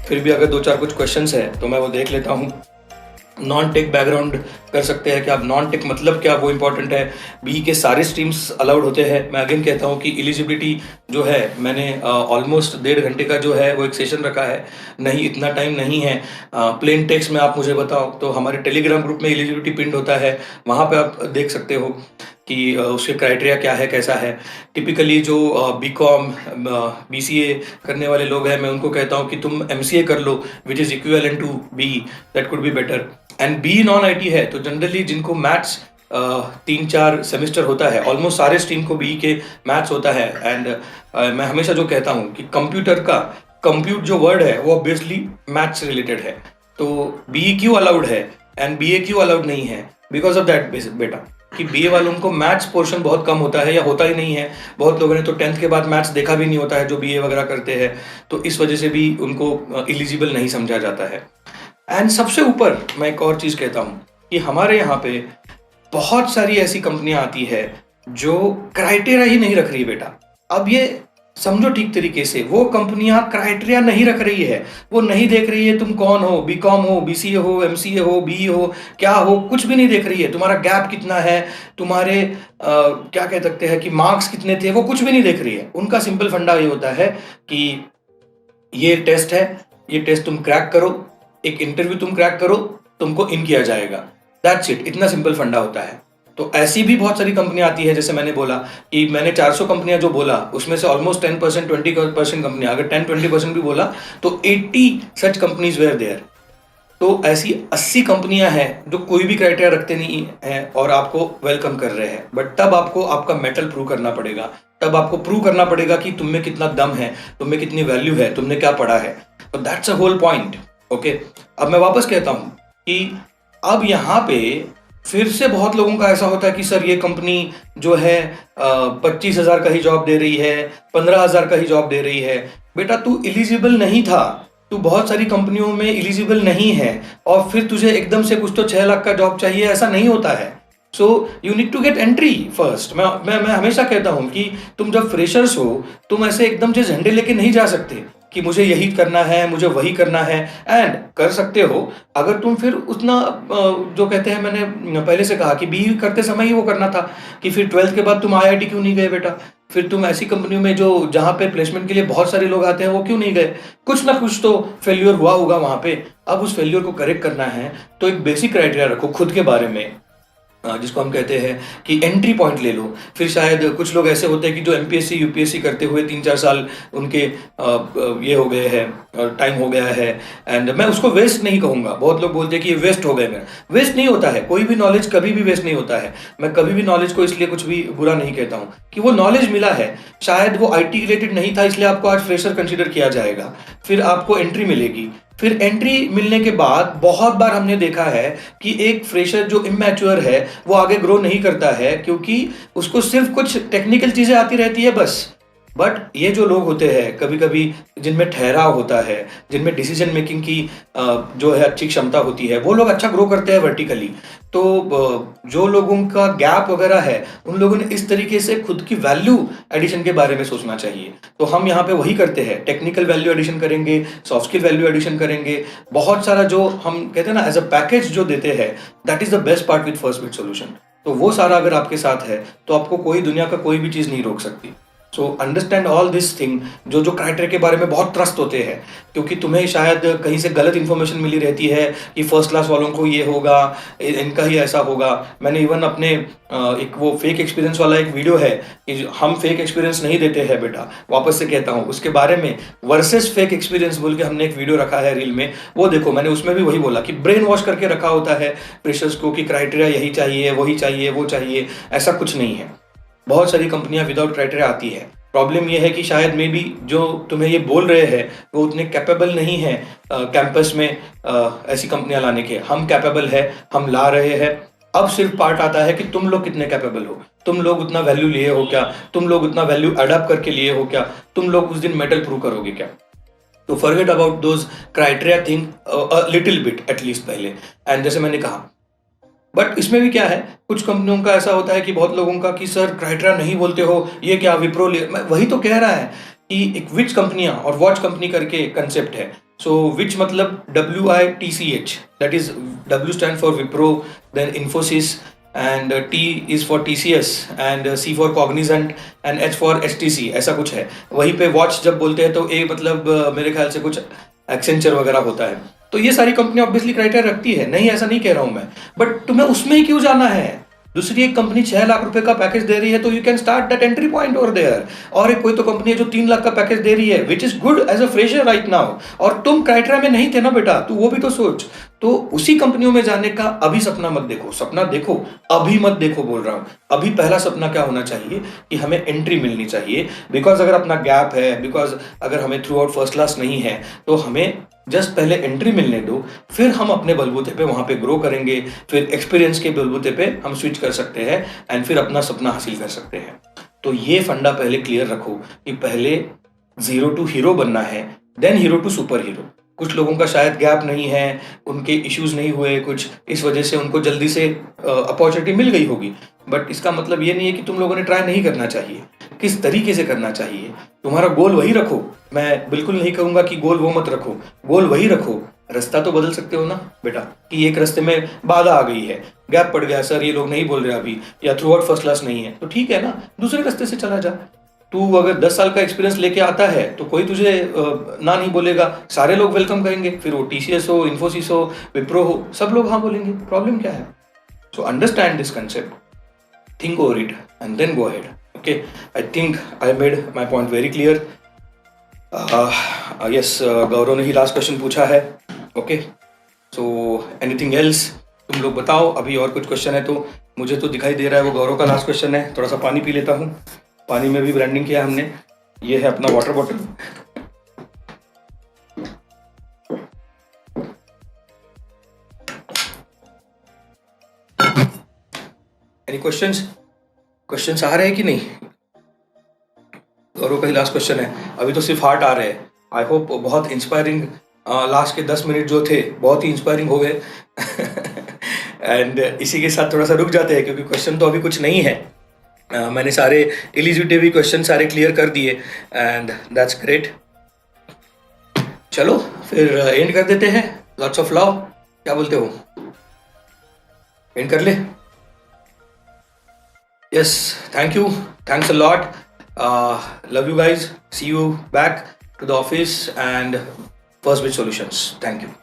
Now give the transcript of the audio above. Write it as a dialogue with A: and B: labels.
A: फिर भी अगर 2-4 कुछ क्वेश्चंस है तो मैं वो देख लेता हूँ। नॉन टेक बैकग्राउंड कर सकते हैं कि आप नॉन टेक मतलब क्या, वो इंपॉर्टेंट है। बी के सारे स्ट्रीम्स अलाउड होते हैं। मैं अगेन कहता हूँ कि एलिजिबिलिटी जो है, मैंने ऑलमोस्ट 1.5 घंटे का जो है वो एक सेशन रखा है, नहीं इतना टाइम नहीं है। प्लेन टेक्स्ट में आप मुझे बताओ तो हमारे टेलीग्राम ग्रुप में एलिजिबिलिटी पिंड होता है, वहाँ पे आप देख सकते हो कि उसके क्राइटेरिया क्या है, कैसा है। टिपिकली जो बीकॉम बीसीए करने वाले लोग हैं, मैं उनको कहता हूँ कि तुम एमसीए कर लो, which is equivalent to be, that could be better. And be non IT है तो जनरली जिनको मैथ्स 3-4 सेमेस्टर होता है, ऑलमोस्ट सारे स्ट्रीम को बी के मैथ्स होता है। एंड मैं हमेशा जो कहता हूँ कि कंप्यूटर का कंप्यूट जो वर्ड है वो ऑब्वियसली मैथ्स से रिलेटेड है। तो बी क्यों अलाउड है एंड बी ए क्यों अलाउड नहीं है? बिकॉज ऑफ दैट बेटा, कि बीए वालों को मैथ्स पोर्शन बहुत कम होता है या होता ही नहीं है। बहुत लोगों ने तो 10th के बाद मैथ्स देखा भी नहीं होता है जो बीए वगैरह करते हैं, तो इस वजह से भी उनको एलिजिबल नहीं समझा जाता है। एंड सबसे ऊपर मैं एक और चीज़ कहता हूँ कि हमारे यहाँ पे बहुत सारी ऐसी कंपनियां आती है जो क्राइटेरिया ही नहीं रख रही है बेटा। अब ये समझो ठीक तरीके से, वो कंपनियां क्राइटेरिया नहीं रख रही है, वो नहीं देख रही है तुम कौन हो, बीकॉम हो, बीसीए हो, एमसीए हो, बी हो, क्या हो, कुछ भी नहीं देख रही है। तुम्हारा गैप कितना है, तुम्हारे क्या कह सकते हैं कि मार्क्स कितने थे, वो कुछ भी नहीं देख रही है। उनका सिंपल फंडा ये होता है कि ये टेस्ट है, ये टेस्ट तुम क्रैक करो, एक इंटरव्यू तुम क्रैक करो, तुमको इन किया जाएगा, दैट्स इट। इतना सिंपल फंडा होता है। तो ऐसी भी बहुत सारी कंपनियां आती है, जैसे मैंने बोला कि मैंने 400 कंपनियां जो बोला उसमें से ऑलमोस्ट 10% 20% कंपनियां, अगर 10-20% भी बोला तो 80 सच कंपनीज वेयर देयर। तो ऐसी 80 कंपनियां हैं जो कोई भी क्राइटेरिया रखते नहीं है और आपको वेलकम कर रहे हैं। बट तब आपको आपका मेटल प्रूव करना पड़ेगा, तब आपको प्रूव करना पड़ेगा कि तुम में कितना दम है, तुम में कितनी वैल्यू है, तुमने क्या पढ़ा है। तो that's a whole point. Okay, अब मैं वापस कहता हूं कि अब यहाँ पे फिर से बहुत लोगों का ऐसा होता है कि सर ये कंपनी जो है 25,000 का ही जॉब दे रही है, 15,000 का ही जॉब दे रही है। बेटा तू एलिजिबल नहीं था, तू बहुत सारी कंपनियों में एलिजिबल नहीं है और फिर तुझे एकदम से कुछ तो 6 लाख का जॉब चाहिए, ऐसा नहीं होता है। So you need to get entry first. मैं हमेशा कहता हूं कि तुम जब फ्रेशर्स हो, तुम ऐसे एकदम से झंडे लेके नहीं जा सकते कि मुझे यही करना है, मुझे वही करना है। एंड कर सकते हो अगर तुम फिर उतना जो कहते हैं, मैंने पहले से कहा कि बी करते समय ही वो करना था कि फिर 12th के बाद तुम आईआईटी क्यों नहीं गए बेटा? फिर तुम ऐसी कंपनियों में जो जहाँ पे प्लेसमेंट के लिए बहुत सारे लोग आते हैं वो क्यों नहीं गए? कुछ ना कुछ तो फेल्योर हुआ होगा वहाँ पे। अब उस फेल्योर को करेक्ट करना है तो एक बेसिक क्राइटेरिया रखो खुद के बारे में, जिसको हम कहते हैं कि एंट्री पॉइंट ले लो। फिर शायद कुछ लोग ऐसे होते हैं कि जो एमपीएससी यूपीएससी करते हुए 3-4 साल उनके ये हो गए हैं, टाइम हो गया है। एंड मैं उसको वेस्ट नहीं कहूँगा। बहुत लोग बोलते हैं कि ये वेस्ट हो गए। मेरा वेस्ट नहीं होता है, कोई भी नॉलेज कभी भी वेस्ट नहीं होता है। मैं कभी भी नॉलेज को इसलिए कुछ भी बुरा नहीं कहता हूँ कि वो नॉलेज मिला है, शायद वो आईटी रिलेटेड नहीं था इसलिए आपको आज फ्रेशर कंसिडर किया जाएगा। फिर आपको एंट्री मिलेगी। फिर एंट्री मिलने के बाद बहुत बार हमने देखा है कि एक फ्रेशर जो इमैच्योर है वो आगे ग्रो नहीं करता है, क्योंकि उसको सिर्फ कुछ टेक्निकल चीजें आती रहती है बस। बट ये जो लोग होते हैं कभी कभी, जिनमें ठहराव होता है, जिनमें डिसीजन मेकिंग की जो है अच्छी क्षमता होती है, वो लोग अच्छा ग्रो करते हैं वर्टिकली। तो जो लोगों का गैप वगैरह है, उन लोगों ने इस तरीके से खुद की वैल्यू एडिशन के बारे में सोचना चाहिए। तो हम यहाँ पे वही करते हैं, टेक्निकल वैल्यू एडिशन करेंगे, सॉफ्ट स्किल वैल्यू एडिशन करेंगे। बहुत सारा जो हम कहते हैं ना एज अ पैकेज जो देते हैं, that is the best part with first bit solution. तो वो सारा अगर आपके साथ है तो आपको कोई दुनिया का कोई भी चीज़ नहीं रोक सकती। So understand all this thing, जो क्राइटेरिया के बारे में बहुत ट्रस्ट होते हैं, क्योंकि तुम्हें शायद कहीं से गलत इन्फॉर्मेशन मिली रहती है कि फर्स्ट क्लास वालों को ये होगा, इनका ही ऐसा होगा। मैंने इवन अपने एक वो फेक एक्सपीरियंस वाला एक वीडियो है कि हम फेक एक्सपीरियंस नहीं देते हैं बेटा, वापस से कहता हूँ, उसके बारे में वर्सेस फेक एक्सपीरियंस बोल के हमने एक वीडियो रखा है रील में, वो देखो। मैंने उसमें भी वही बोला कि ब्रेन वॉश करके रखा होता है फ्रेशर्स को कि क्राइटेरिया यही चाहिए, वही चाहिए, वो चाहिए। ऐसा कुछ नहीं है। बहुत सारी कंपनियां विदाउट क्राइटेरिया आती है। प्रॉब्लम यह है कि शायद मे बी जो तुम्हें ये बोल रहे हैं वो उतने कैपेबल नहीं है कैंपस में ऐसी कंपनियां लाने के। हम कैपेबल है, हम ला रहे हैं। अब सिर्फ पार्ट आता है कि तुम लोग कितने कैपेबल हो, तुम लोग उतना वैल्यू लिए हो क्या, तुम लोग उतना वैल्यू अडॉप्ट करके लिए हो क्या, तुम लोग उस दिन मेटल प्रूव करोगे क्या। तो forget about those criteria, think little bit at least पहले। एंड जैसे मैंने कहा, बट इसमें भी क्या है, कुछ कंपनियों का ऐसा होता है कि बहुत लोगों का कि सर क्राइटेरिया नहीं बोलते हो, ये क्या विप्रो ले। मैं वही तो कह रहा है कि एक विच कंपनियां और वॉच कंपनी करके कंसेप्ट है। So which मतलब WITCH, that is W stand for Wipro, then Infosys, and T is for TCS, and C for Cognizant, and H for HTC, ऐसा कुछ है. वहीं पे वॉच जब बोलते हैं तो A मतलब मेरे ख्याल से कुछ एक्सेंचर वगैरह होता है. तो ये सारी कंपनी ऑब्वियसली क्राइटेरिया रखती है, नहीं ऐसा नहीं कह रहा हूं मैं, बट तुम्हें उसमें ही क्यों जाना है? दूसरी एक कंपनी 6 लाख रुपए का पैकेज दे रही है तो you can start that entry point over there. और एक कोई तो कंपनी है जो 3 लाख का पैकेज दे रही है, which is good as a fresher right now, और तुम क्राइटेरिया में नहीं थे ना बेटा, तू वो भी तो सोच. तो उसी कंपनियों में जाने का अभी सपना मत देखो, सपना देखो अभी मत देखो बोल रहा हूं. अभी पहला सपना क्या होना चाहिए कि हमें एंट्री मिलनी चाहिए. बिकॉज अगर अपना गैप है, बिकॉज अगर हमें थ्रू आउट फर्स्ट क्लास नहीं है, तो हमें जस्ट पहले एंट्री मिलने दो, फिर हम अपने बलबूते पे वहां पे ग्रो करेंगे, फिर एक्सपीरियंस के बलबूते पे हम स्विच कर सकते हैं एंड फिर अपना सपना हासिल कर सकते हैं. तो ये फंडा पहले क्लियर रखो कि पहले जीरो टू हीरो बनना है, then hero to super hero. कुछ लोगों का शायद गैप नहीं है, उनके इश्यूज नहीं हुए कुछ, इस वजह से उनको जल्दी से अपॉर्चुनिटी मिल गई होगी, बट इसका मतलब ये नहीं है कि तुम लोगों ने ट्राई नहीं करना चाहिए. किस तरीके से करना चाहिए, तुम्हारा गोल वही रखो. मैं बिल्कुल नहीं कहूंगा कि गोल वो मत रखो, गोल वही रखो. रास्ता तो बदल सकते हो ना बेटा, कि एक रास्ते में बाधा आ गई है, गैप पड़ गया, सर ये लोग नहीं बोल रहे अभी, या थ्रू आउट फर्स्ट क्लास नहीं है, तो ठीक है ना, दूसरे रास्ते से चला जा. तू अगर 10 साल का एक्सपीरियंस लेके आता है तो कोई तुझे ना नहीं बोलेगा, सारे लोग वेलकम करेंगे. फिर वो TCS हो, इन्फोसिस हो, विप्रो हो, सब लोग हाँ बोलेंगे. प्रॉब्लम क्या है? So understand this concept, think over it and then go ahead. Okay, I think I made my point very clear. Yes, गौरव ने ही लास्ट क्वेश्चन पूछा है. ओके, सो एनीथिंग एल्स तुम लोग बताओ. अभी और कुछ क्वेश्चन है तो मुझे तो दिखाई दे रहा है वो गौरव का लास्ट क्वेश्चन है. थोड़ा सा पानी पी लेता हूँ. पानी में भी ब्रांडिंग किया हमने. ये है अपना वाटर बॉटल. एनी क्वेश्चंस आ रहे हैं कि नहीं? गौरव का ही लास्ट क्वेश्चन है. अभी तो सिर्फ हार्ट आ रहे हैं. आई होप बहुत इंस्पायरिंग लास्ट के 10 मिनट जो थे बहुत ही इंस्पायरिंग हो गए. एंड इसी के साथ थोड़ा सा रुक जाते हैं क्योंकि क्वेश्चन तो अभी कुछ नहीं है. मैंने सारे एलिजिबिलिटी क्वेश्चन सारे क्लियर कर दिए एंड दैट्स ग्रेट. चलो फिर एंड कर देते हैं. लॉट्स ऑफ लव, क्या बोलते हो? एंड कर ले. Yes, thank you. Thanks a lot. Love you guys. See you back to the office and First Bit Solutions. Thank you.